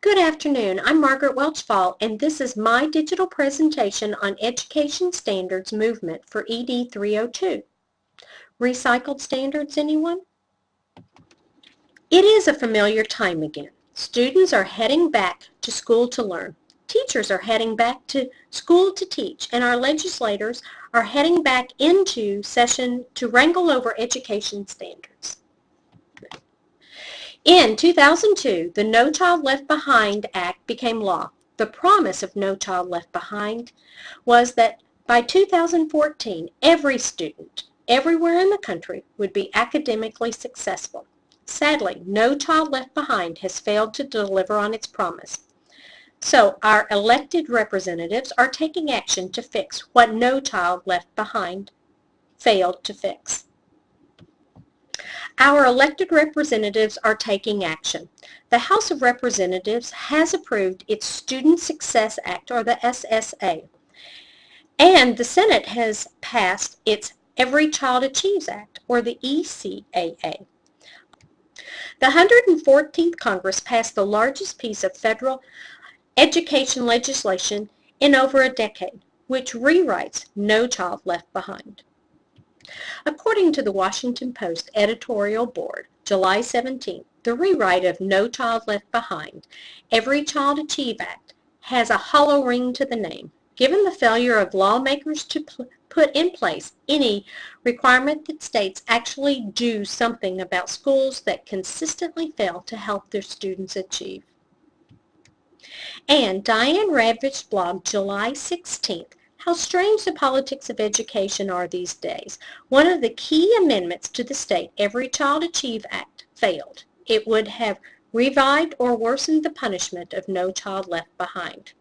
Good afternoon. I'm Margaret Welchfall, and this is my digital presentation on Education Standards Movement for ED 302. Recycled standards, anyone? It is a familiar time again. Students are heading back to school to learn. Teachers are heading back to school to teach, and our legislators are heading back into session to wrangle over education standards. In 2002, the No Child Left Behind Act became law. The promise of No Child Left Behind was that by 2014, every student everywhere in the country would be academically successful. Sadly, No Child Left Behind has failed to deliver on its promise. So our elected representatives are taking action to fix what No Child Left Behind failed to fix. Our elected representatives are taking action. The House of Representatives has approved its Student Success Act, or the SSA, and the Senate has passed its Every Child Achieves Act, or the ECAA. The 114th Congress passed the largest piece of federal education legislation in over a decade, which rewrites No Child Left Behind. According to the Washington Post editorial board, July 17th, the rewrite of No Child Left Behind, Every Child Achieve Act, has a hollow ring to the name, given the failure of lawmakers to put in place any requirement that states actually do something about schools that consistently fail to help their students achieve. And Diane Ravitch blogged July 16th, how strange the politics of education are these days. One of the key amendments to the state Every Child Achieve Act failed. It would have revived or worsened the punishment of No Child Left Behind.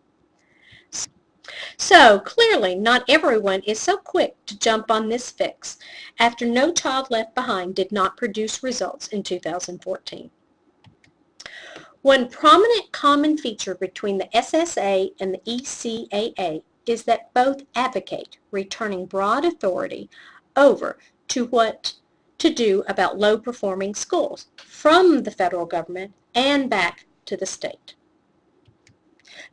So clearly not everyone is so quick to jump on this fix after No Child Left Behind did not produce results in 2014. One prominent common feature between the SSA and the ECAA is that both advocate returning broad authority over to what to do about low-performing schools from the federal government and back to the state.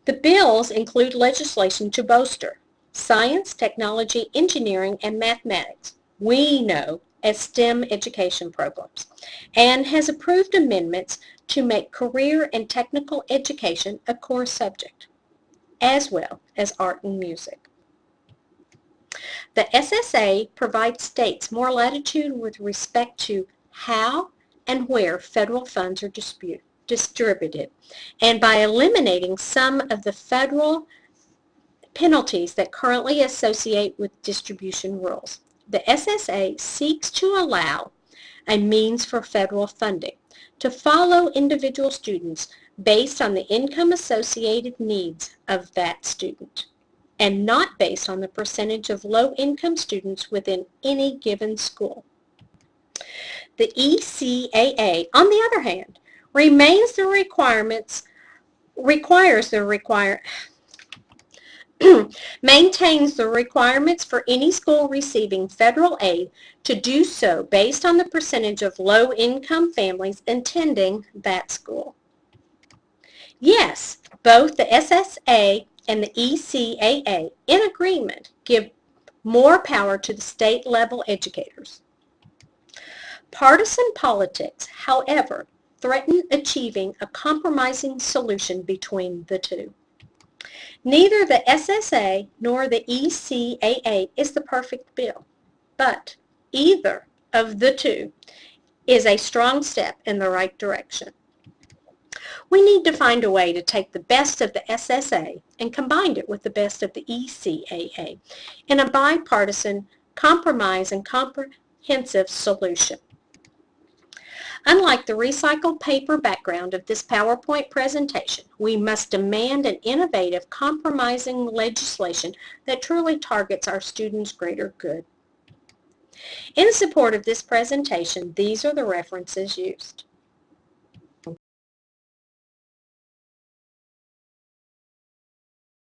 The bills include legislation to bolster science, technology, engineering, and mathematics, we know as STEM education programs, and has approved amendments to make career and technical education a core subject, as well as art and music. The SSA provides states more latitude with respect to how and where federal funds are distributed, and by eliminating some of the federal penalties that currently associate with distribution rules. The SSA seeks to allow a means for federal funding to follow individual students based on the income-associated needs of that student, and not based on the percentage of low-income students within any given school. The ECAA, on the other hand, maintains the requirements for any school receiving federal aid to do so based on the percentage of low-income families attending that school. Yes, both the SSA and the ECAA, in agreement, give more power to the state-level educators. Partisan politics, however, threaten achieving a compromising solution between the two. Neither the SSA nor the ECAA is the perfect bill, but either of the two is a strong step in the right direction. We need to find a way to take the best of the SSA and combine it with the best of the ECAA in a bipartisan, compromise and comprehensive solution. Unlike the recycled paper background of this PowerPoint presentation, we must demand an innovative, compromising legislation that truly targets our students' greater good. In support of this presentation, these are the references used.